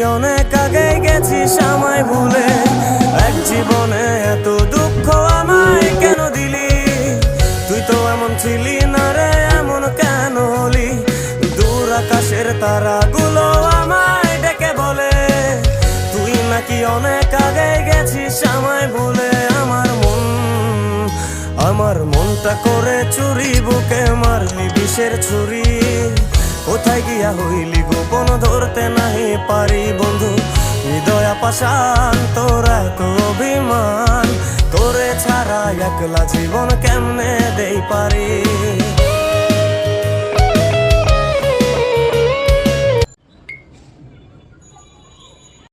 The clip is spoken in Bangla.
অনেক আগে গেছিস আমায় ভুলে? এক জীবনে এত দুঃখ আমায় কেন দিলি? তুই তো এমন ছিলি না রে, এমন কেন হলি? দূর আকাশের তারাগুলো আমায় ডেকে বলে তুই নাকি অনেক আগে গেছিস আমায় ভুলে। আমার মনটা করে চুরি, বুকে মারলি বিষের ছুরি। কোথায় গিয়া হইলি গোপন, ধরতে নাহি পারি বন্ধু। হৃদয় পাষাণ তোর এত অভিমান, তোরে ছাড়া একলা জীবন কেমনে দেই পারি?